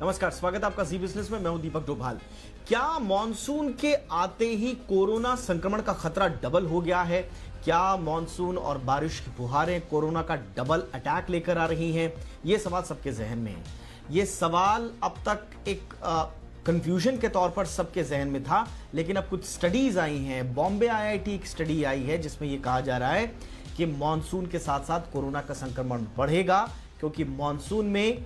नमस्कार, स्वागत है आपका जी बिजनेस में। मैं हूं दीपक डोभाल। क्या मॉनसून के आते ही कोरोना संक्रमण का खतरा डबल हो गया है? क्या मॉनसून और बारिश की फुहारें कोरोना का डबल अटैक लेकर आ रही हैं? ये सवाल सबके जहन में है। ये सवाल अब तक एक कंफ्यूजन के तौर पर सबके जहन में था, लेकिन अब कुछ स्टडीज आई हैं। बॉम्बे आईआईटी एक स्टडी आई है जिसमें यह कहा जा रहा है कि मॉनसून के साथ साथ कोरोना का संक्रमण बढ़ेगा, क्योंकि मॉनसून में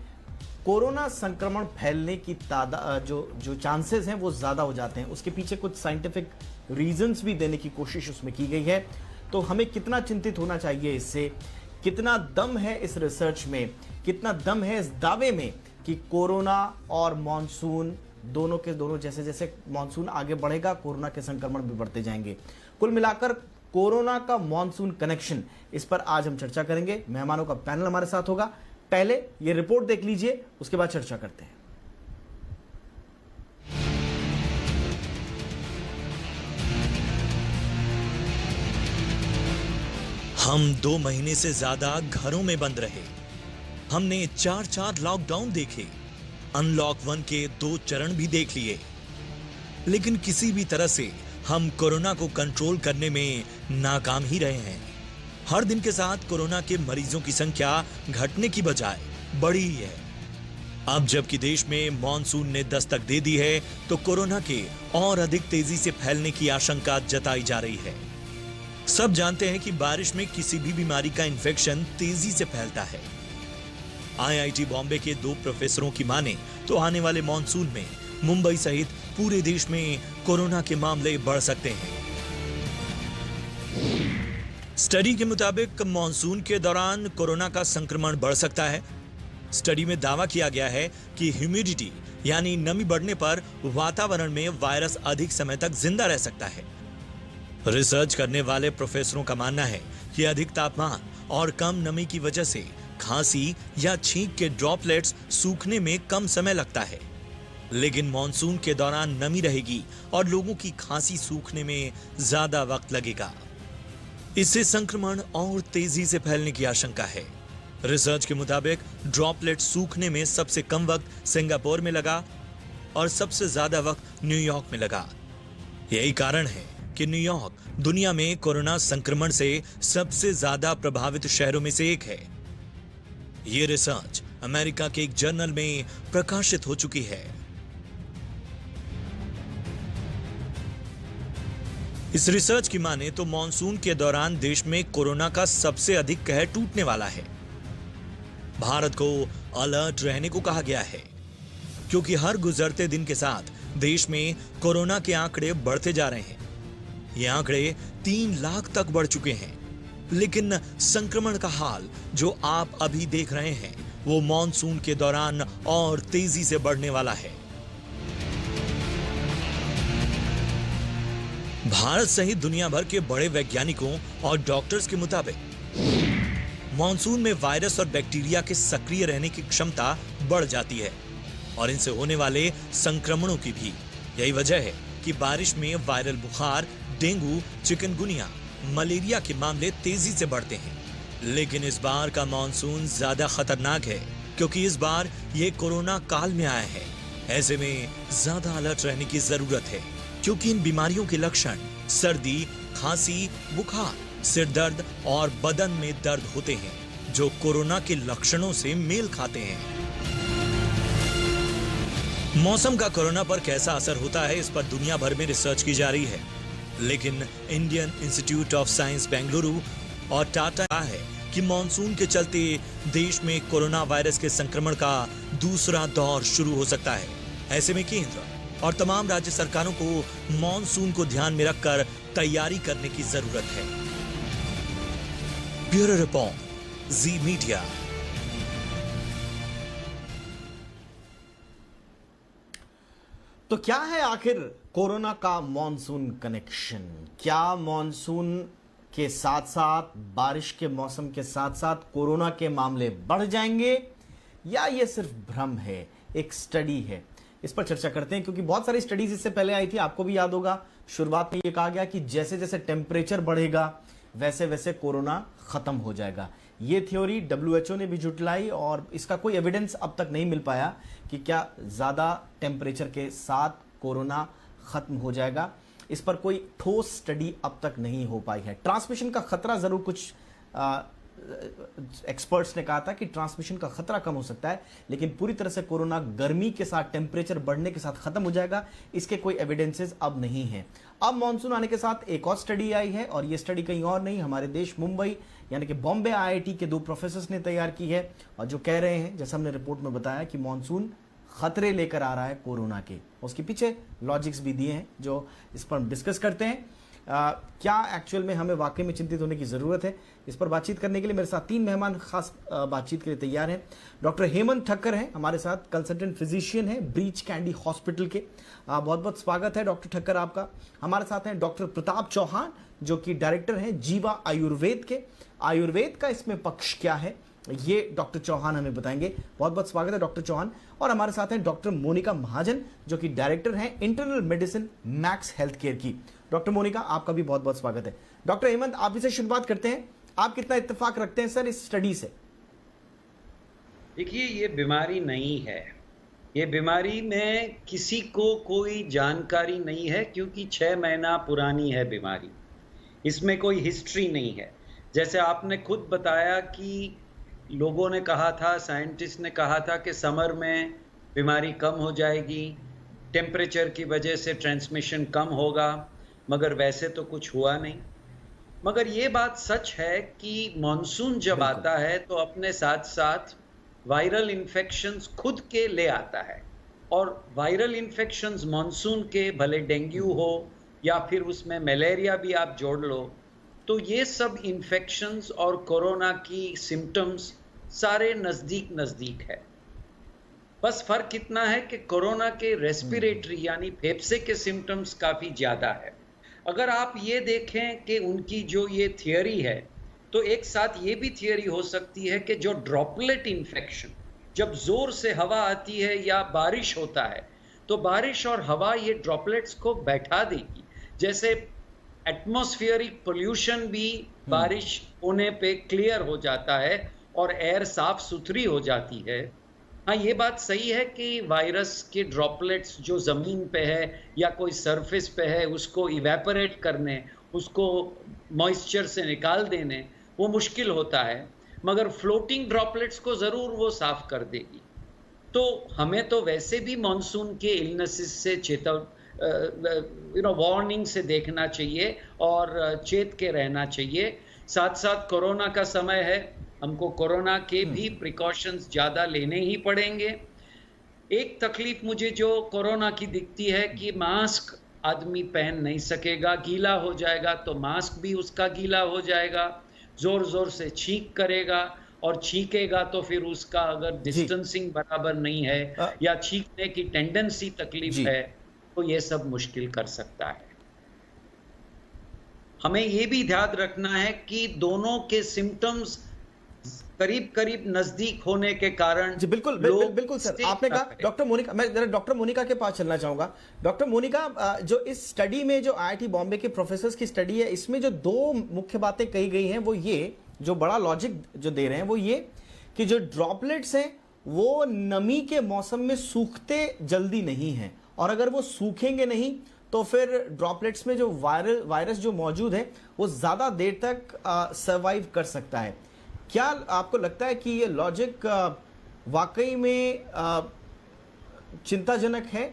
कोरोना संक्रमण फैलने की तादाद जो चांसेस हैं वो ज्यादा हो जाते हैं। उसके पीछे कुछ साइंटिफिक रीजंस भी देने की कोशिश उसमें की गई है। तो हमें कितना चिंतित होना चाहिए इससे? कितना दम है इस रिसर्च में? कितना दम है इस दावे में कि कोरोना और मॉनसून दोनों के दोनों जैसे जैसे मॉनसून आगे बढ़ेगा कोरोना के संक्रमण भी बढ़ते जाएंगे? कुल मिलाकर कोरोना का मॉनसून कनेक्शन, इस पर आज हम चर्चा करेंगे। मेहमानों का पैनल हमारे साथ होगा। पहले ये रिपोर्ट देख लीजिए, उसके बाद चर्चा करते हैं। हम 2 महीने से ज्यादा घरों में बंद रहे। हमने 4 लॉकडाउन देखे, अनलॉक 1 के 2 चरण भी देख लिए, लेकिन किसी भी तरह से हम कोरोना को कंट्रोल करने में नाकाम ही रहे हैं। हर दिन के साथ कोरोना के मरीजों की संख्या घटने की बजाय बढ़ी ही है। अब जबकि देश में मॉनसून ने दस्तक दे दी है, तो कोरोना के और अधिक तेजी से फैलने की आशंका जताई जा रही है। सब जानते हैं कि बारिश में किसी भी बीमारी का इन्फेक्शन तेजी से फैलता है। आईआईटी बॉम्बे के 2 प्रोफेसरों की माने तो आने वाले मॉनसून में मुंबई सहित पूरे देश में कोरोना के मामले बढ़ सकते हैं। स्टडी के मुताबिक मॉनसून के दौरान कोरोना का संक्रमण बढ़ सकता है। स्टडी में दावा किया गया है कि ह्यूमिडिटी यानी नमी बढ़ने पर वातावरण में वायरस अधिक समय तक जिंदा रह सकता है। रिसर्च करने वाले प्रोफेसरों का मानना है कि अधिक तापमान और कम नमी की वजह से खांसी या छींक के ड्रॉपलेट्स सूखने में कम समय लगता है, लेकिन मॉनसून के दौरान नमी रहेगी और लोगों की खांसी सूखने में ज्यादा वक्त लगेगा। इससे संक्रमण और तेजी से फैलने की आशंका है। रिसर्च के मुताबिक ड्रॉपलेट सूखने में सबसे कम वक्त सिंगापुर में लगा और सबसे ज्यादा वक्त न्यूयॉर्क में लगा। यही कारण है कि न्यूयॉर्क दुनिया में कोरोना संक्रमण से सबसे ज्यादा प्रभावित शहरों में से एक है। यह रिसर्च अमेरिका के एक जर्नल में प्रकाशित हो चुकी है। इस रिसर्च की माने तो मॉनसून के दौरान देश में कोरोना का सबसे अधिक कहर टूटने वाला है। भारत को अलर्ट रहने को कहा गया है, क्योंकि हर गुजरते दिन के साथ देश में कोरोना के आंकड़े बढ़ते जा रहे हैं। ये आंकड़े 3 लाख तक बढ़ चुके हैं, लेकिन संक्रमण का हाल जो आप अभी देख रहे हैं वो मॉनसून के दौरान और तेजी से बढ़ने वाला है। भारत सहित दुनिया भर के बड़े वैज्ञानिकों और डॉक्टर्स के मुताबिक मॉनसून में वायरस और बैक्टीरिया के सक्रिय रहने की क्षमता बढ़ जाती है और इनसे होने वाले संक्रमणों की भी। यही वजह है कि बारिश में वायरल बुखार, डेंगू, चिकनगुनिया, मलेरिया के मामले तेजी से बढ़ते हैं। लेकिन इस बार का मॉनसून ज्यादा खतरनाक है, क्योंकि इस बार ये कोरोना काल में आया है। ऐसे में ज्यादा अलर्ट रहने की जरूरत है, क्योंकि इन बीमारियों के लक्षण सर्दी, खांसी, बुखार, सिर दर्द और बदन में दर्द होते हैं, जो कोरोना के लक्षणों से मेल खाते हैं। मौसम का कोरोना पर कैसा असर होता है, इस पर दुनिया भर में रिसर्च की जा रही है, लेकिन Indian institute of science Bengaluru और टाटा का है कि मॉनसून के चलते देश में कोरोना वायरस के संक्रमण का दूसरा दौर शुरू हो सकता है। ऐसे में केंद्र और तमाम राज्य सरकारों को मॉनसून को ध्यान में रखकर तैयारी करने की जरूरत है। ब्यूरो रिपोर्ट, जी मीडिया। तो क्या है आखिर कोरोना का मॉनसून कनेक्शन? क्या मॉनसून के साथ साथ बारिश के मौसम के साथ साथ कोरोना के मामले बढ़ जाएंगे, या ये सिर्फ भ्रम है, एक स्टडी है? इस पर चर्चा करते हैं, क्योंकि बहुत सारी स्टडीज इससे पहले आई थी। आपको भी याद होगा, शुरुआत में ये कहा गया कि जैसे जैसे टेम्परेचर बढ़ेगा वैसे वैसे कोरोना खत्म हो जाएगा। ये थ्योरी डब्ल्यूएचओ ने भी जुटलाई और इसका कोई एविडेंस अब तक नहीं मिल पाया कि क्या ज़्यादा टेम्परेचर के साथ कोरोना ख़त्म हो जाएगा। इस पर कोई ठोस स्टडी अब तक नहीं हो पाई है। ट्रांसमिशन का खतरा ज़रूर कुछ एक्सपर्ट्स ने कहा था कि ट्रांसमिशन का खतरा कम हो सकता है, लेकिन पूरी तरह से कोरोना गर्मी के साथ, टेम्परेचर बढ़ने के साथ खत्म हो जाएगा, इसके कोई एविडेंसेस अब नहीं है। अब मॉनसून आने के साथ एक और स्टडी आई है और ये स्टडी कहीं और नहीं, हमारे देश मुंबई यानी कि बॉम्बे आईआईटी के 2 प्रोफेसर्स ने तैयार की है और जो कह रहे हैं, जैसा हमने रिपोर्ट में बताया, कि मॉनसून खतरे लेकर आ रहा है कोरोना के। उसके पीछे लॉजिक्स भी दिए हैं जो इस पर हम डिस्कस करते हैं। क्या एक्चुअल में हमें वाकई में चिंतित होने की ज़रूरत है, इस पर बातचीत करने के लिए मेरे साथ 3 मेहमान खास बातचीत के लिए तैयार हैं। डॉक्टर हेमंत ठक्कर हैं हमारे साथ, कंसल्टेंट फिजिशियन हैं ब्रीच कैंडी हॉस्पिटल के। बहुत बहुत स्वागत है डॉक्टर ठक्कर आपका। हमारे साथ हैं डॉक्टर प्रताप चौहान जो कि डायरेक्टर हैं जीवा आयुर्वेद के। आयुर्वेद का इसमें पक्ष क्या है, ये डॉक्टर चौहान हमें बताएंगे। बहुत बहुत स्वागत है डॉक्टर चौहान। और हमारे साथ हैं डॉक्टर मोनिका महाजन जो कि डायरेक्टर हैं internal medicine max health care की। डॉक्टर मोनिका, आपका भी बहुत बहुत स्वागत है। डॉक्टर हेमंत, आप ही से शुरुआत करते हैं। आप कितना इत्तेफाक रखते हैं सर इस स्टडी से? देखिए, ये बीमारी नहीं है, ये बीमारी में किसी को कोई जानकारी नहीं है क्योंकि 6 महीना पुरानी है बीमारी, इसमें कोई हिस्ट्री नहीं है। जैसे आपने खुद बताया कि लोगों ने कहा था, साइंटिस्ट ने कहा था कि समर में बीमारी कम हो जाएगी, टेम्परेचर की वजह से ट्रांसमिशन कम होगा, मगर वैसे तो कुछ हुआ नहीं। मगर ये बात सच है कि मॉनसून जब आता है तो अपने साथ साथ वायरल इन्फेक्शंस खुद के ले आता है, और वायरल इन्फेक्शंस मॉनसून के, भले डेंगू हो या फिर उसमें मलेरिया भी आप जोड़ लो, तो ये सब इन्फेक्शंस और कोरोना की सिम्टम्स सारे नज़दीक नज़दीक है। बस फर्क इतना है कि कोरोना के रेस्पिरेटरी यानी फेफड़े के सिम्टम्स काफ़ी ज़्यादा है। अगर आप ये देखें कि उनकी जो ये थियरी है, तो एक साथ ये भी थियरी हो सकती है कि जो ड्रॉपलेट इन्फेक्शन, जब ज़ोर से हवा आती है या बारिश होता है, तो बारिश और हवा ये ड्रॉपलेट्स को बैठा देगी। जैसे एटमॉस्फेरिक पोल्यूशन भी बारिश होने पे क्लियर हो जाता है और एयर साफ सुथरी हो जाती है। हाँ, ये बात सही है कि वायरस के ड्रॉपलेट्स जो ज़मीन पे है या कोई सरफेस पे है, उसको इवेपोरेट करने, उसको मॉइस्चर से निकाल देने वो मुश्किल होता है, मगर फ्लोटिंग ड्रॉपलेट्स को ज़रूर वो साफ कर देगी। तो हमें तो वैसे भी मॉनसून के इलनेसेस से वार्निंग से देखना चाहिए और चेत के रहना चाहिए। साथ साथ कोरोना का समय है, हमको कोरोना के भी प्रिकॉशंस ज़्यादा लेने ही पड़ेंगे। एक तकलीफ मुझे जो कोरोना की दिखती है कि मास्क आदमी पहन नहीं सकेगा, गीला हो जाएगा तो मास्क भी उसका गीला हो जाएगा, ज़ोर ज़ोर से छींक करेगा और छींकेगा तो फिर उसका अगर डिस्टेंसिंग बराबर नहीं है या छींकने की टेंडेंसी तकलीफ है, तो ये सब मुश्किल कर सकता है। हमें ये भी ध्यान रखना है कि दोनों के सिम्टम्स करीब करीब नजदीक होने के कारण जी बिल्कुल बिल्कुल सर, आपने कहा। डॉक्टर मोनिका, मैं जरा डॉक्टर मोनिका के पास चलना चाहूंगा। डॉक्टर मोनिका, जो इस स्टडी में, जो आईआईटी बॉम्बे के प्रोफेसर्स की स्टडी है, इसमें जो 2 मुख्य बातें कही गई हैं वो ये, जो बड़ा लॉजिक जो दे रहे हैं वो ये कि जो ड्रॉपलेट्स हैं वो नमी के मौसम में सूखते जल्दी नहीं हैं, और अगर वो सूखेंगे नहीं तो फिर ड्रॉपलेट्स में जो वायरस जो मौजूद है वो ज़्यादा देर तक सर्वाइव कर सकता है। क्या आपको लगता है कि ये लॉजिक वाकई में चिंताजनक है?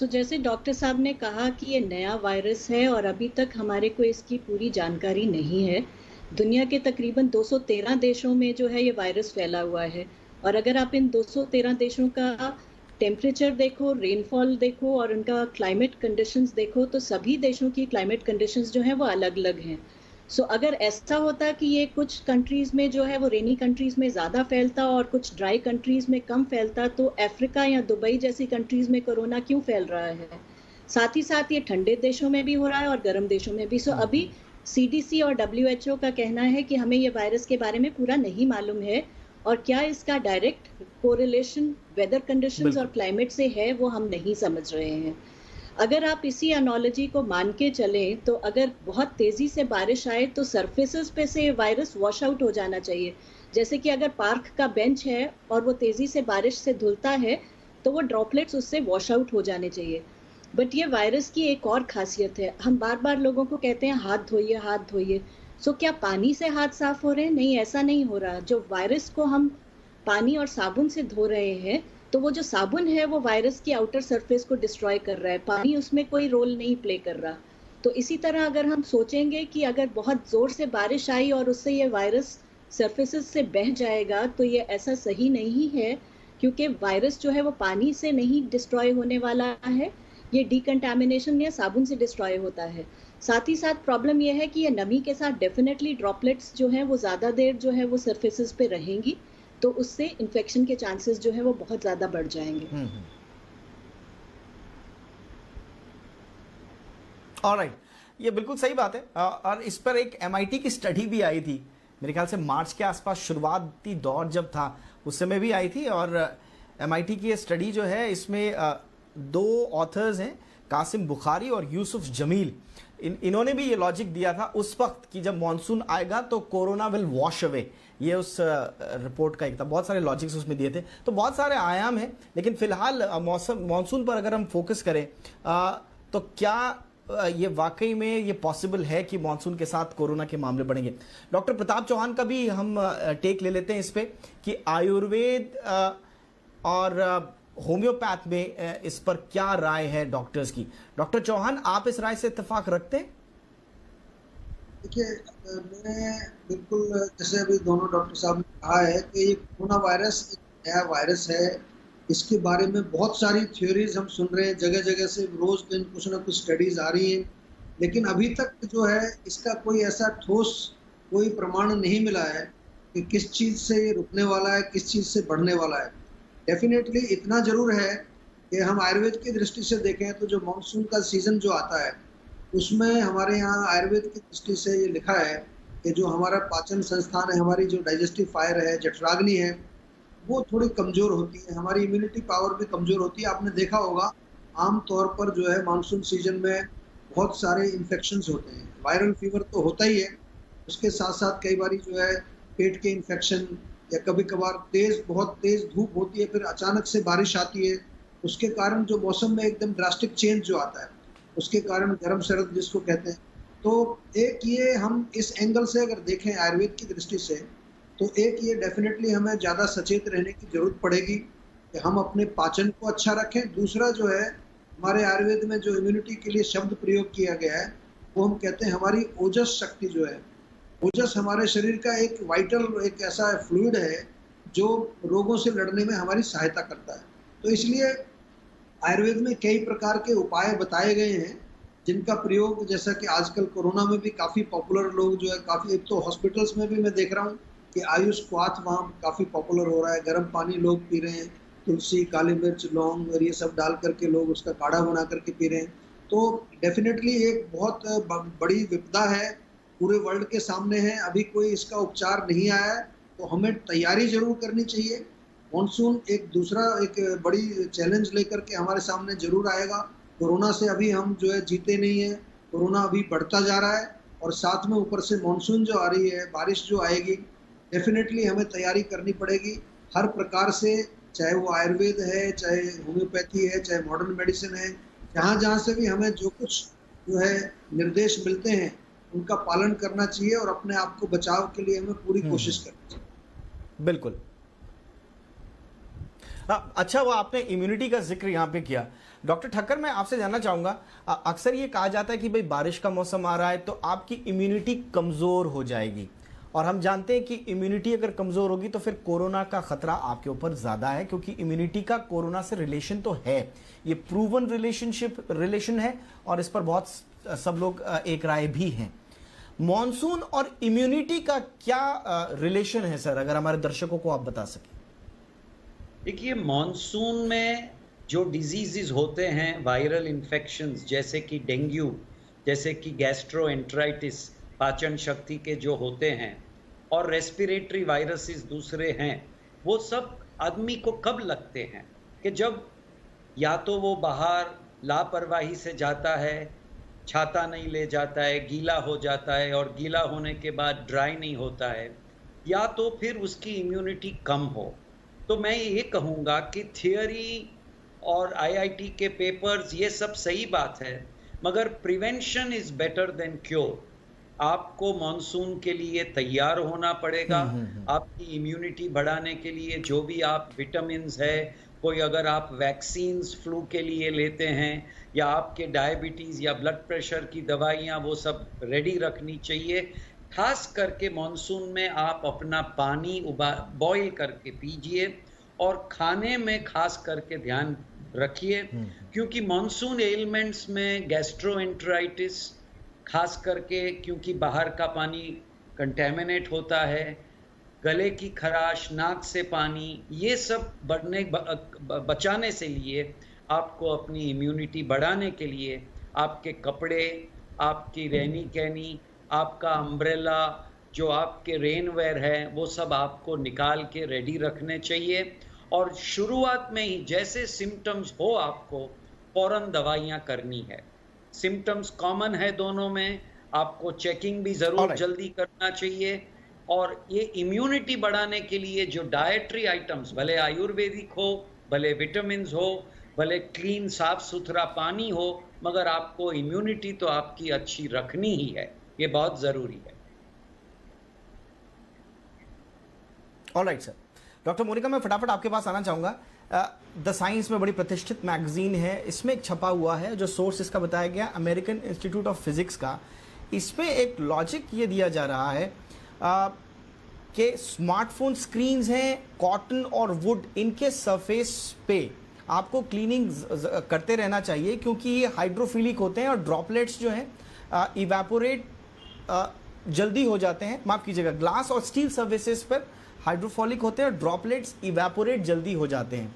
जैसे डॉक्टर साहब ने कहा कि ये नया वायरस है और अभी तक हमारे को इसकी पूरी जानकारी नहीं है। दुनिया के तकरीबन 213 देशों में जो है ये वायरस फैला हुआ है, और अगर आप इन 213 देशों का टेम्परेचर देखो, रेनफॉल देखो और उनका क्लाइमेट कंडीशंस देखो, तो सभी देशों की क्लाइमेट कंडीशंस जो हैं वो अलग अलग हैं। अगर ऐसा होता कि ये कुछ कंट्रीज़ में जो है वो रेनी कंट्रीज़ में ज़्यादा फैलता और कुछ ड्राई कंट्रीज़ में कम फैलता, तो अफ्रीका या दुबई जैसी कंट्रीज़ में कोरोना क्यों फैल रहा है? साथ ही साथ ये ठंडे देशों में भी हो रहा है और गर्म देशों में भी। अभी CDC और WHO का कहना है कि हमें ये वायरस के बारे में पूरा नहीं मालूम है, और क्या इसका डायरेक्ट कोरिलेशन वेदर कंडीशंस और क्लाइमेट से है वो हम नहीं समझ रहे हैं। अगर आप इसी एनालॉजी को मान के चलें तो अगर बहुत तेजी से बारिश आए तो सरफेसेस पे से वायरस वॉश आउट हो जाना चाहिए। जैसे कि अगर पार्क का बेंच है और वो तेजी से बारिश से धुलता है तो वो ड्रॉपलेट्स उससे वॉश आउट हो जाने चाहिए। बट ये वायरस की एक और खासियत है, हम बार बार लोगों को कहते हैं हाथ धोइए हाथ धोइए। सो क्या पानी से हाथ साफ हो रहे हैं? नहीं, ऐसा नहीं हो रहा। जो वायरस को हम पानी और साबुन से धो रहे हैं तो वो जो साबुन है वो वायरस की आउटर सरफेस को डिस्ट्रॉय कर रहा है, पानी उसमें कोई रोल नहीं प्ले कर रहा। तो इसी तरह अगर हम सोचेंगे कि अगर बहुत जोर से बारिश आई और उससे ये वायरस सरफेसेस से बह जाएगा तो ये ऐसा सही नहीं है, क्योंकि वायरस जो है वो पानी से नहीं डिस्ट्रॉय होने वाला है, ये डिकंटामिनेशन या साबुन से डिस्ट्रॉय होता है। साथ ही साथ प्रॉब्लम ये है कि ये नमी के साथ डेफिनेटली ड्रॉपलेट्स जो हैं वो ज़्यादा देर जो है वो सरफेसेस पे रहेंगी, तो उससे इन्फेक्शन के चांसेस जो है वो बहुत ज़्यादा बढ़ जाएंगे। ऑलराइट, ये बिल्कुल सही बात है। और इस पर एक MIT की स्टडी भी आई थी, मेरे ख्याल से मार्च के आसपास, शुरुआती दौर जब था उस समय भी आई थी। और MIT की ये स्टडी जो है इसमें 2 ऑथर्स हैं, कासिम बुखारी और यूसुफ जमील। इन्होंने भी ये लॉजिक दिया था उस वक्त कि जब मॉनसून आएगा तो कोरोना विल वॉश अवे। ये उस रिपोर्ट का एक था, बहुत सारे लॉजिक्स उसमें दिए थे। तो बहुत सारे आयाम हैं, लेकिन फिलहाल मॉनसून पर अगर हम फोकस करें तो क्या ये वाकई में ये पॉसिबल है कि मॉनसून के साथ कोरोना के मामले बढ़ेंगे? डॉक्टर प्रताप चौहान का भी हम टेक ले लेते हैं इस पे कि आयुर्वेद और होम्योपैथ में इस पर क्या राय है डॉक्टर्स की। डॉक्टर चौहान, आप इस राय से इत्तेफाक रखते हैं? देखिए, मैं बिल्कुल, जैसे अभी दोनों डॉक्टर साहब ने कहा है कि ये कोरोना वायरस एक नया वायरस है। इसके बारे में बहुत सारी थ्योरीज हम सुन रहे हैं, जगह जगह से रोज दिन कुछ ना कुछ स्टडीज आ रही हैं, लेकिन अभी तक जो है इसका कोई ऐसा ठोस कोई प्रमाण नहीं मिला है कि किस चीज़ से ये रुकने वाला है, किस चीज़ से बढ़ने वाला है। डेफिनेटली इतना जरूर है कि हम आयुर्वेद की दृष्टि से देखें तो जो मानसून का सीजन जो आता है उसमें हमारे यहाँ आयुर्वेद की दृष्टि से ये लिखा है कि जो हमारा पाचन संस्थान है, हमारी जो डाइजेस्टिव फायर है, जठराग्नि है, वो थोड़ी कमज़ोर होती है, हमारी इम्यूनिटी पावर भी कमज़ोर होती है। आपने देखा होगा आम तौर पर जो है मानसून सीजन में बहुत सारे इन्फेक्शंस होते हैं। वायरल फीवर तो होता ही है, उसके साथ साथ कई बार जो है पेट के इन्फेक्शन, या कभी कभार बहुत तेज़ धूप होती है, फिर अचानक से बारिश आती है, उसके कारण जो मौसम में एकदम ड्रास्टिक चेंज जो आता है, उसके कारण गर्म सर्द जिसको कहते हैं। तो एक ये हम इस एंगल से अगर देखें आयुर्वेद की दृष्टि से, तो एक ये डेफिनेटली हमें ज़्यादा सचेत रहने की ज़रूरत पड़ेगी कि हम अपने पाचन को अच्छा रखें। दूसरा जो है, हमारे आयुर्वेद में जो इम्यूनिटी के लिए शब्द प्रयोग किया गया है वो हम कहते हैं हमारी ओजस शक्ति जो है। ओजस हमारे शरीर का एक वाइटल, एक ऐसा फ्लूइड है जो रोगों से लड़ने में हमारी सहायता करता है। तो इसलिए आयुर्वेद में कई प्रकार के उपाय बताए गए हैं जिनका प्रयोग, जैसा कि आजकल कोरोना में भी काफ़ी पॉपुलर लोग जो है, काफ़ी, एक तो हॉस्पिटल्स में भी मैं देख रहा हूँ कि आयुष क्वाथ वहाँ काफ़ी पॉपुलर हो रहा है। गर्म पानी लोग पी रहे हैं, तुलसी, काली मिर्च, लौंग और ये सब डाल करके लोग उसका काढ़ा बना करके पी रहे हैं। तो डेफिनेटली एक बहुत बड़ी विपदा है, पूरे वर्ल्ड के सामने है। अभी कोई इसका उपचार नहीं आया है, तो हमें तैयारी जरूर करनी चाहिए। मॉनसून एक दूसरा एक बड़ी चैलेंज लेकर के हमारे सामने जरूर आएगा। कोरोना से अभी हम जो है जीते नहीं है, कोरोना अभी बढ़ता जा रहा है, और साथ में ऊपर से मॉनसून जो आ रही है, बारिश जो आएगी, डेफिनेटली हमें तैयारी करनी पड़ेगी हर प्रकार से, चाहे वो आयुर्वेद है, चाहे होम्योपैथी है, चाहे मॉडर्न मेडिसिन है। जहाँ से भी हमें जो कुछ जो है निर्देश मिलते हैं उनका पालन करना चाहिए और अपने आप को बचाव के लिए हमें पूरी कोशिश करनी चाहिए। बिल्कुल। अच्छा, वो आपने इम्यूनिटी का जिक्र यहाँ पे किया। डॉक्टर ठक्कर, मैं आपसे जानना चाहूंगा, अक्सर ये कहा जाता है कि भाई बारिश का मौसम आ रहा है तो आपकी इम्यूनिटी कमजोर हो जाएगी, और हम जानते हैं कि इम्यूनिटी अगर कमजोर होगी तो फिर कोरोना का खतरा आपके ऊपर ज्यादा है, क्योंकि इम्यूनिटी का कोरोना से रिलेशन तो है, ये प्रूवन रिलेशन है, और इस पर बहुत सब लोग एक राय भी हैं। मॉनसून और इम्यूनिटी का क्या रिलेशन है सर, अगर हमारे दर्शकों को आप बता सकें? देखिए, मॉनसून में जो डिजीजेस होते हैं, वायरल इन्फेक्शंस जैसे कि डेंगू, जैसे कि गैस्ट्रोएंटेराइटिस, पाचन शक्ति के जो होते हैं, और रेस्पिरेटरी वायरसेस दूसरे हैं, वो सब आदमी को कब लगते हैं कि जब या तो वो बाहर लापरवाही से जाता है, छाता नहीं ले जाता है, गीला हो जाता है और गीला होने के बाद ड्राई नहीं होता है, या तो फिर उसकी इम्यूनिटी कम हो। तो मैं ये कहूँगा कि थियोरी और आईआईटी के पेपर्स ये सब सही बात है, मगर prevention is better than cure. आपको मॉनसून के लिए तैयार होना पड़ेगा। आपकी इम्यूनिटी बढ़ाने के लिए जो भी आप विटामिन्स है, कोई अगर आप वैक्सीन्स फ्लू के लिए लेते हैं या आपके डायबिटीज़ या ब्लड प्रेशर की दवाइयाँ, वो सब रेडी रखनी चाहिए। खास करके मॉनसून में आप अपना पानी बॉईल करके पीजिए और खाने में खास करके ध्यान रखिए, क्योंकि मॉनसून एलिमेंट्स में गैस्ट्रोएंटेराइटिस खास करके, क्योंकि बाहर का पानी कंटेमिनेट होता है, गले की खराश, नाक से पानी, ये सब बचाने से लिए आपको अपनी इम्यूनिटी बढ़ाने के लिए आपके कपड़े, आपकी रहनी कहनी, आपका अम्ब्रेला, जो आपके रेनवेयर है, वो सब आपको निकाल के रेडी रखने चाहिए। और शुरुआत में ही जैसे सिम्टम्स हो आपको फौरन दवाइयाँ करनी है। सिम्टम्स कॉमन है दोनों में, आपको चेकिंग भी ज़रूर जल्दी करना चाहिए। और ये इम्यूनिटी बढ़ाने के लिए जो डाइटरी आइटम्स, भले आयुर्वेदिक हो, भले विटामिन्स हो, भले क्लीन साफ सुथरा पानी हो, मगर आपको इम्यूनिटी तो आपकी अच्छी रखनी ही है, ये बहुत ज़रूरी है। Alright sir. डॉक्टर मोनिका, मैं फटाफट आपके पास आना चाहूँगा। द साइंस में बड़ी प्रतिष्ठित मैगजीन है, इसमें एक छपा हुआ है, जो सोर्स इसका बताया गया अमेरिकन इंस्टीट्यूट ऑफ फिजिक्स का। इसमें एक लॉजिक ये दिया जा रहा है कि स्मार्टफोन स्क्रीन्स हैं, कॉटन और वुड, इनके सरफेस पे आपको क्लीनिंग करते रहना चाहिए, क्योंकि ये हाइड्रोफिलिक होते हैं और ड्रॉपलेट्स जो हैं इवेपोरेट जल्दी हो जाते हैं। माफ़ कीजिएगा, ग्लास और स्टील सर्फेसेस पर हाइड्रोफोलिक होते हैं और ड्रॉपलेट्स इवेपोरेट जल्दी हो जाते हैं।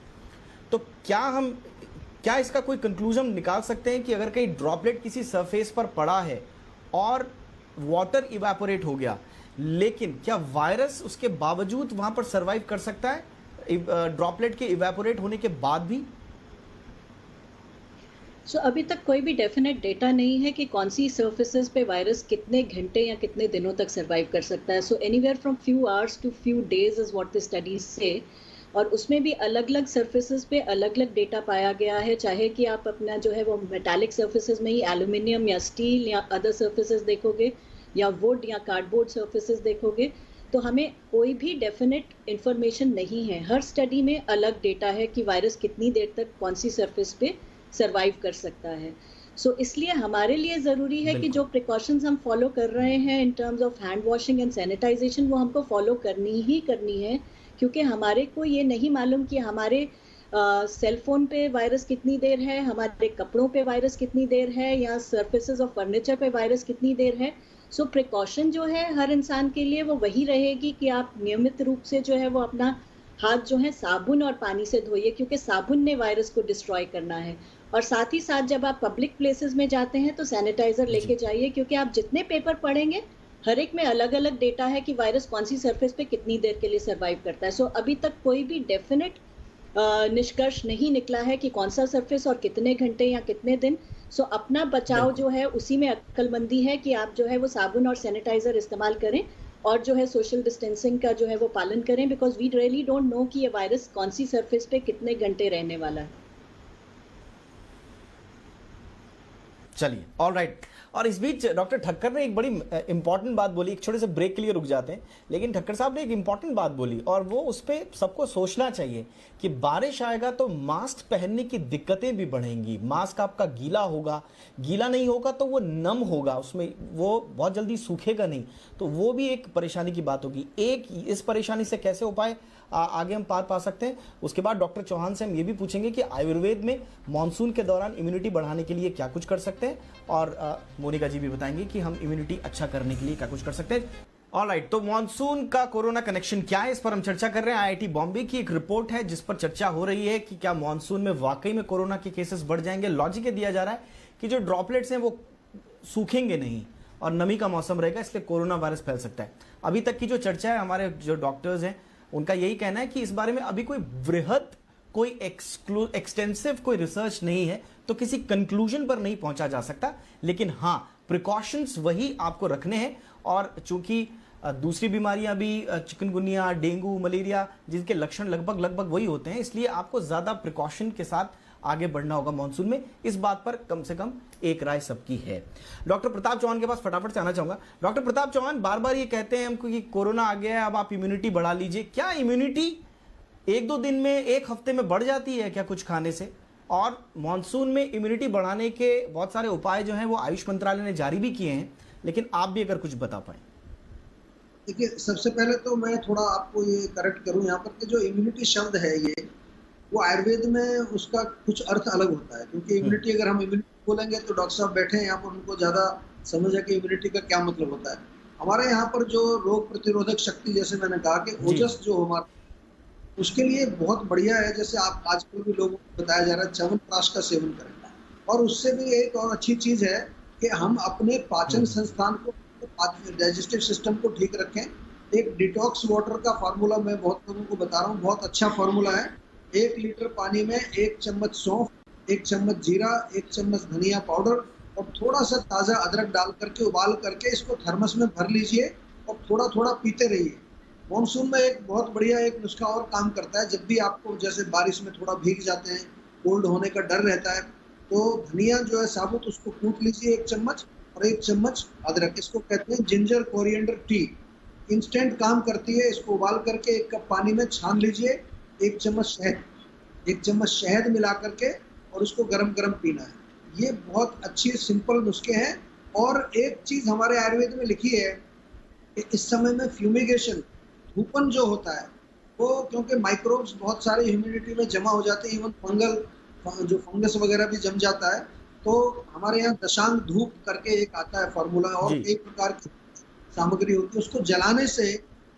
तो क्या इसका कोई कंक्लूजन निकाल सकते हैं कि अगर कहीं ड्रॉपलेट किसी सरफेस पर पड़ा है और वाटर इवेपोरेट हो गया, लेकिन क्या वायरस उसके बावजूद वहां पर सरवाइव कर सकता है ड्रॉपलेट के इवेपोरेट होने के बाद भी? अभी तक कोई भी डेफिनेट डेटा नहीं है कि कौन सी सर्फेसेस पे वायरस कितने घंटे या कितने दिनों तक सरवाइव कर सकता है। Anywhere from few hours to few days is what the studies से। और उसमें भी अलग अलग सर्फेसेस पे अलग अलग डेटा पाया गया है, चाहे कि आप अपना जो है वो मेटालिक सर्फेसेस में ही एल्यूमिनियम या स्टील या अदर सर्फेसेस देखोगे, या वुड या कार्डबोर्ड सर्फेसेस देखोगे, तो हमें कोई भी डेफिनेट इंफॉर्मेशन नहीं है। हर स्टडी में अलग डेटा है कि वायरस कितनी देर तक कौन सी सरफेस पे सरवाइव कर सकता है। इसलिए हमारे लिए ज़रूरी है कि जो प्रिकॉशंस हम फॉलो कर रहे हैं in terms of hand washing and sanitisation, वो हमको फॉलो करनी ही करनी है, क्योंकि हमारे को ये नहीं मालूम कि हमारे सेल फोन पे वायरस कितनी देर है, हमारे कपड़ों पे वायरस कितनी देर है, या सर्फेसेस ऑफ फर्नीचर पे वायरस कितनी देर है। प्रिकॉशन जो है हर इंसान के लिए वो वही रहेगी कि आप नियमित रूप से जो है वो अपना हाथ जो है साबुन और पानी से धोइए, क्योंकि साबुन ने वायरस को डिस्ट्रॉय करना है। और साथ ही साथ जब आप पब्लिक प्लेसेस में जाते हैं तो सैनिटाइजर लेके जाइए, क्योंकि आप जितने पेपर पढ़ेंगे हर एक में अलग अलग डेटा है कि वायरस कौन सी सरफेस पे कितनी देर के लिए सरवाइव करता है। अभी तक कोई भी डेफिनेट निष्कर्ष नहीं निकला है कि कौन सा सरफेस और कितने घंटे या कितने दिन। अपना बचाव जो है उसी में अक्लमंदी है कि आप जो है वो साबुन और सैनिटाइजर इस्तेमाल करें और जो है सोशल डिस्टेंसिंग का जो है वो पालन करें, because we really don't know कि ये वायरस कौन सी सरफेस पे कितने घंटे रहने वाला है। चलिए, ऑलराइट। और इस बीच डॉक्टर ठक्कर ने एक बड़ी इंपॉर्टेंट बात बोली, एक छोटे से ब्रेक के लिए रुक जाते हैं, लेकिन ठक्कर साहब ने एक इंपॉर्टेंट बात बोली और वो उस पर सबको सोचना चाहिए कि बारिश आएगा तो मास्क पहनने की दिक्कतें भी बढ़ेंगी। मास्क आपका गीला होगा, गीला नहीं होगा तो वो नम होगा, उसमें वो बहुत जल्दी सूखेगा नहीं, तो वो भी एक परेशानी की बात होगी। एक इस परेशानी से कैसे उपाय आगे हम पार पा सकते हैं, उसके बाद डॉक्टर चौहान से हम ये भी पूछेंगे कि आयुर्वेद में मानसून के दौरान इम्यूनिटी बढ़ाने के लिए क्या कुछ कर सकते हैं, और मोनिका जी भी बताएंगे कि हम इम्यूनिटी अच्छा करने के लिए क्या कुछ कर सकते हैं। ऑलराइट, तो मानसून का कोरोना कनेक्शन क्या है, इस पर हम चर्चा कर रहे हैं। आईआईटी बॉम्बे की एक रिपोर्ट है जिस पर चर्चा हो रही है कि क्या मानसून में वाकई में कोरोना के केसेस बढ़ जाएंगे। लॉजिक ये दिया जा रहा है कि जो ड्रॉपलेट्स हैं वो सूखेंगे नहीं और नमी का मौसम रहेगा, इसलिए कोरोना वायरस फैल सकता है। अभी तक की जो चर्चा है, हमारे जो डॉक्टर्स हैं उनका यही कहना है कि इस बारे में अभी कोई वृहद कोई एक्सटेंसिव कोई रिसर्च नहीं है तो किसी कंक्लूजन पर नहीं पहुंचा जा सकता, लेकिन हाँ प्रिकॉशंस वही आपको रखने हैं। और चूंकि दूसरी बीमारियां भी चिकनगुनिया, डेंगू, मलेरिया, जिनके लक्षण लगभग वही होते हैं, इसलिए आपको ज्यादा प्रिकॉशन के साथ आगे बढ़ना होगा मॉनसून में। इस बात पर कम से कम एक राय सबकी है। डॉक्टर प्रताप चौहान के पास फटाफट से आना चाहूंगा। डॉक्टर प्रताप चौहान, बार बार ये कहते हैं हमको कि कोरोना आ गया है, अब आप इम्यूनिटी बढ़ा लीजिए। क्या इम्यूनिटी एक दो दिन में, एक हफ्ते में बढ़ जाती है क्या कुछ खाने से? और मॉनसून में इम्यूनिटी बढ़ाने के बहुत सारे उपाय जो हैं वो आयुष मंत्रालय ने जारी भी किए हैं, लेकिन आप भी अगर कुछ बता पाए। देखिए, सबसे पहले तो मैं थोड़ा आपको ये करेक्ट करूं यहाँ पर कि जो इम्यूनिटी शब्द है ये, वो आयुर्वेद में उसका कुछ अर्थ अलग होता है। क्योंकि इम्यूनिटी, अगर हम इम्यूनिटी बोलेंगे तो डॉक्टर साहब बैठे हैं यहाँ पर, उनको ज़्यादा समझ है कि इम्यूनिटी का क्या मतलब होता है। हमारे यहाँ पर जो रोग प्रतिरोधक शक्ति, जैसे मैंने कहा कि ओजस जो हमारा, उसके लिए बहुत बढ़िया है। जैसे आप आजकल भी लोगों को बताया जा रहा है च्यवनप्राश का सेवन करें। और उससे भी एक और अच्छी चीज़ है कि हम अपने पाचन संस्थान को, डाइजेस्टिव सिस्टम को ठीक रखें। एक डिटॉक्स वाटर का फार्मूला मैं बहुत लोगों को बता रहा हूँ, बहुत अच्छा फार्मूला है। 1 लीटर पानी में 1 चम्मच सौंफ, 1 चम्मच जीरा, 1 चम्मच धनिया पाउडर और थोड़ा सा ताज़ा अदरक डाल करके उबाल करके इसको थर्मस में भर लीजिए और थोड़ा थोड़ा पीते रहिए। मॉनसून में एक बहुत बढ़िया एक नुस्खा और काम करता है। जब भी आपको जैसे बारिश में थोड़ा भीग जाते हैं, कोल्ड होने का डर रहता है, तो धनिया जो है साबुत, उसको कूट लीजिए 1 चम्मच, और 1 चम्मच अदरक। इसको कहते हैं जिंजर कोरिएंडर टी। इंस्टेंट काम करती है। इसको उबाल करके 1 कप पानी में छान लीजिए, 1 चम्मच शहद मिला करके, और उसको गरम गरम पीना है। ये बहुत अच्छी सिंपल नुस्खे हैं। और एक चीज़ हमारे आयुर्वेद में लिखी है कि इस समय में फ्यूमिगेशन, धूपन जो होता है वो, क्योंकि माइक्रोब्स बहुत सारे ह्यूमिडिटी में जमा हो जाते हैं, इवन जो फंगस वगैरह भी जम जाता है, तो हमारे यहाँ दशांग धूप करके एक आता है फार्मूला, और एक प्रकार की सामग्री होती है। उसको जलाने से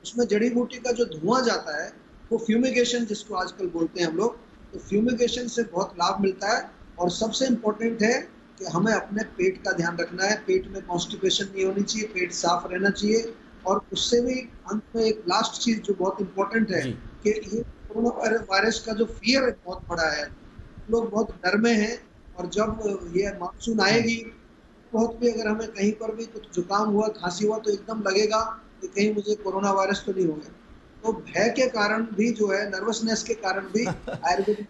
उसमें जड़ी बूटी का जो धुआं जाता है, वो फ्यूमिगेशन जिसको आजकल बोलते हैं हम लोग, तो फ्यूमिगेशन से बहुत लाभ मिलता है। और सबसे इम्पोर्टेंट है कि हमें अपने पेट का ध्यान रखना है। पेट में कॉन्स्टिपेशन नहीं होनी चाहिए, पेट साफ रहना चाहिए। और उससे भी अंत में एक लास्ट चीज जो बहुत इम्पोर्टेंट है कि ये कोरोना वायरस का जो फियर है बहुत बड़ा है, लोग बहुत डर में हैं। और जब ये मानसून आएगी, बहुत भी अगर हमें कहीं पर भी कुछ जुकाम हुआ, खांसी हुआ, तो एकदम लगेगा कि कहीं मुझे कोरोना वायरस तो नहीं हो गया। तो भय के कारण भी जो है, नर्वसनेस के कारण भी आयुर्वेदिक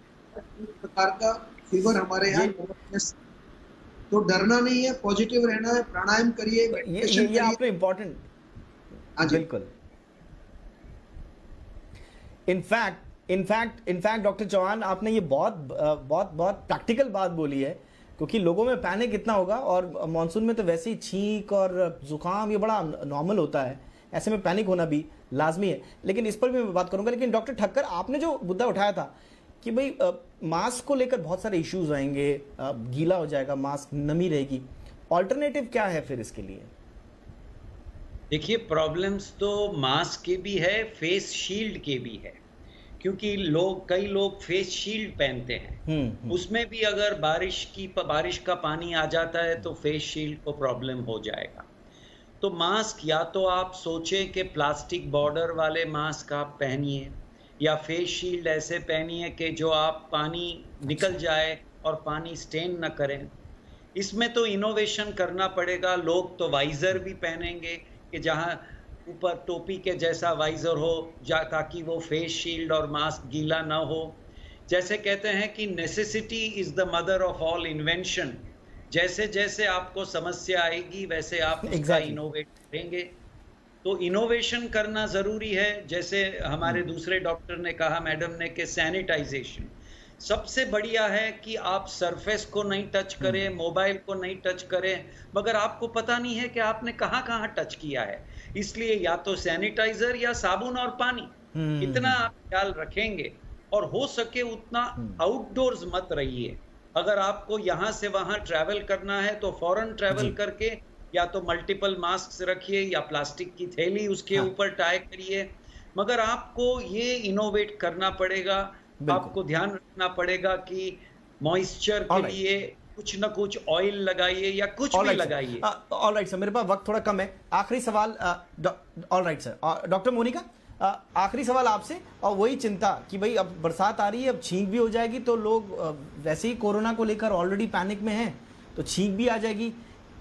प्रकार का फीवर हमारे यहाँ नर्वसनेस। तो डरना नहीं है, पॉजिटिव रहना है, प्राणायाम करिए, मेडिटेशन करिए। आपने इम्पोर्टेंट, बिल्कुल। इनफैक्ट डॉक्टर चौहान, आपने ये बहुत प्रैक्टिकल बात बोली है, क्योंकि लोगों में पैनिक इतना होगा, और मॉनसून में तो वैसे ही छींक और जुकाम ये बड़ा नॉर्मल होता है, ऐसे में पैनिक होना भी लाजमी है। लेकिन इस पर भी मैं बात करूंगा। लेकिन डॉक्टर ठक्कर, आपने जो मुद्दा उठाया था कि भाई मास्क को लेकर बहुत सारे इश्यूज आएंगे, गीला हो जाएगा मास्क, नमी रहेगी, ऑल्टरनेटिव क्या है फिर इसके लिए? देखिए, प्रॉब्लम्स तो मास्क के भी है, फेस शील्ड के भी है। क्योंकि कई लोग फेस शील्ड पहनते हैं, उसमें भी अगर बारिश का पानी आ जाता है तो फेस शील्ड को प्रॉब्लम हो जाएगा। तो मास्क, या तो आप सोचें कि प्लास्टिक बॉर्डर वाले मास्क आप पहनिए, या फेस शील्ड ऐसे पहनिए कि जो आप पानी निकल जाए और पानी स्टेन न करें। इसमें तो इनोवेशन करना पड़ेगा। लोग तो वाइजर भी पहनेंगे कि जहाँ ऊपर टोपी के जैसा वाइजर हो, ताकि वो फेस शील्ड और मास्क गीला ना हो। जैसे कहते हैं कि necessity is the mother of all invention. जैसे जैसे आपको समस्या आएगी वैसे आप उसका इनोवेट करेंगे। तो इनोवेशन करना ज़रूरी है। जैसे हमारे दूसरे डॉक्टर ने कहा, मैडम ने, कि सैनिटाइजेशन सबसे बढ़िया है कि आप सरफेस को नहीं टच करें, मोबाइल को नहीं टच करें, मगर आपको पता नहीं है कि आपने कहाँ कहाँ टच किया है। इसलिए या तो सैनिटाइजर या साबुन और पानी, इतना आप ख्याल रखेंगे। और हो सके उतना आउटडोर्स मत रहिए। अगर आपको यहाँ से वहाँ ट्रैवल करना है तो फौरन ट्रैवल करके या तो मल्टीपल मास्क रखिए या प्लास्टिक की थैली उसके ऊपर टाई करिए। मगर आपको ये इनोवेट करना पड़ेगा, आपको ध्यान रखना पड़ेगा कि मॉइस्चर के लिए कुछ ना कुछ ऑयल लगाइए या कुछ भी लगाइए। ऑलराइट सर, मेरे पास वक्त थोड़ा कम है। आखिरी सवाल, ऑलराइट सर, डॉक्टर मोनिका, आखिरी सवाल आपसे, और वही चिंता कि भाई अब बरसात आ रही है, अब छींक भी हो जाएगी तो लोग वैसे ही कोरोना को लेकर ऑलरेडी पैनिक में हैं, तो छींक भी आ जाएगी।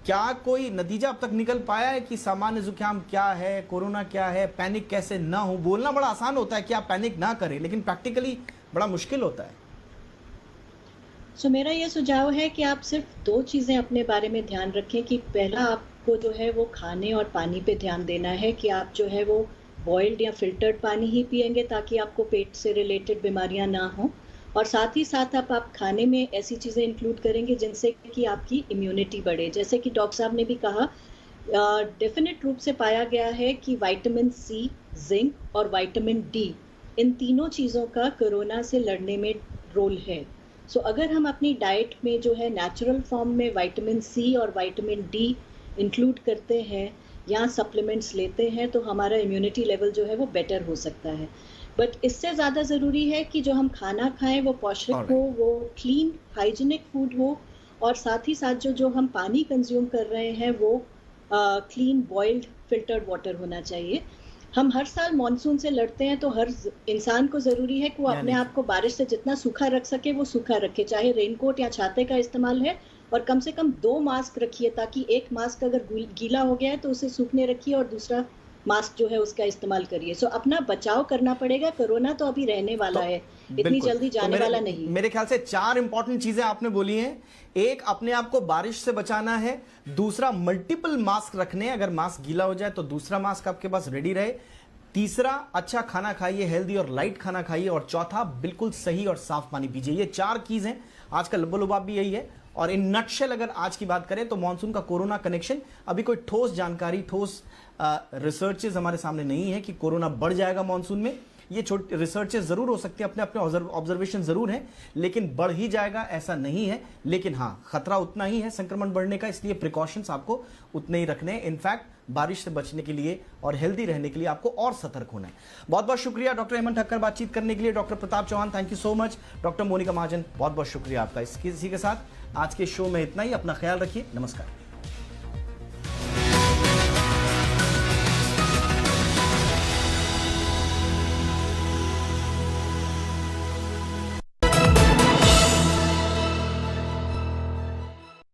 क्या कोई नतीजा अब तक निकल पाया है कि सामान्य जुकाम क्या है, कोरोना क्या है, पैनिक कैसे ना हो? बोलना बड़ा आसान होता है कि आप पैनिक ना करें, लेकिन प्रैक्टिकली बड़ा मुश्किल होता है। मेरा ये सुझाव है कि आप सिर्फ 2 चीज़ें अपने बारे में ध्यान रखें कि पहला आपको जो है वो खाने और पानी पे ध्यान देना है कि आप जो है वो बॉइल्ड या फिल्टर्ड पानी ही पिएंगे ताकि आपको पेट से रिलेटेड बीमारियां ना हो, और साथ ही साथ आप खाने में ऐसी चीज़ें इंक्लूड करेंगे जिनसे कि आपकी इम्यूनिटी बढ़े। जैसे कि डॉक्टर साहब ने भी कहा, डेफिनेट रूप से पाया गया है कि विटामिन सी, जिंक और विटामिन डी, इन तीनों चीज़ों का कोरोना से लड़ने में रोल है। अगर हम अपनी डाइट में जो है नेचुरल फॉर्म में विटामिन सी और विटामिन डी इंक्लूड करते हैं या सप्लीमेंट्स लेते हैं तो हमारा इम्यूनिटी लेवल जो है वो बेटर हो सकता है। बट इससे ज़्यादा ज़रूरी है कि जो हम खाना खाएं वो पौष्टिक हो, वो क्लीन हाइजीनिक फूड हो, और साथ ही साथ जो हम पानी कंज्यूम कर रहे हैं वो क्लीन बॉइल्ड फिल्टर्ड वाटर होना चाहिए। हम हर साल मॉनसून से लड़ते हैं तो हर इंसान को ज़रूरी है कि वो अपने आप को बारिश से जितना सूखा रख सके वो सूखा रखे, चाहे रेनकोट या छाते का इस्तेमाल है, और कम से कम 2 मास्क रखिए ताकि एक मास्क अगर गीला हो गया है तो उसे सूखने रखिए और दूसरा मास्क जो है उसका इस्तेमाल करिए। अपना बचाव करना पड़ेगा। कोरोना तो अभी रहने वाला है, इतनी जल्दी जाने वाला नहीं। मेरे ख्याल से 4 इंपॉर्टेंट चीजें आपने बोली हैं। एक, अपने आप को बारिश से बचाना है। दूसरा, मल्टीपल मास्क रखने, अगर मास्क गीला हो जाए तो दूसरा मास्क आपके पास रेडी रहे। तीसरा, अच्छा खाना खाइए, हेल्दी और लाइट खाना खाइए। और चौथा, बिल्कुल सही और साफ पानी पीजिए। ये 4 चीज हैं। आज का लबोलुबाब भी यही है। और इन नटशेल अगर आज की बात करें तो मॉनसून का कोरोना कनेक्शन, अभी कोई ठोस जानकारी, ठोस रिसर्चेस हमारे सामने नहीं है कि कोरोना बढ़ जाएगा मॉनसून में। ये छोटे रिसर्चेस जरूर हो सकती है, अपने अपने ऑब्जर्वेशन जरूर हैं, लेकिन बढ़ ही जाएगा ऐसा नहीं है। लेकिन हाँ, खतरा उतना ही है संक्रमण बढ़ने का, इसलिए प्रिकॉशंस आपको उतने ही रखने हैं। इनफैक्ट बारिश से बचने के लिए और हेल्दी रहने के लिए आपको और सतर्क होना है। बहुत बहुत शुक्रिया डॉक्टर हेमंत ठक्कर बातचीत करने के लिए। Doctor Pratap Chauhan, thank you so much. Doctor Monika Mahajan, बहुत बहुत शुक्रिया आपका। इसी के साथ आज के शो में इतना ही। अपना ख्याल रखिए। नमस्कार।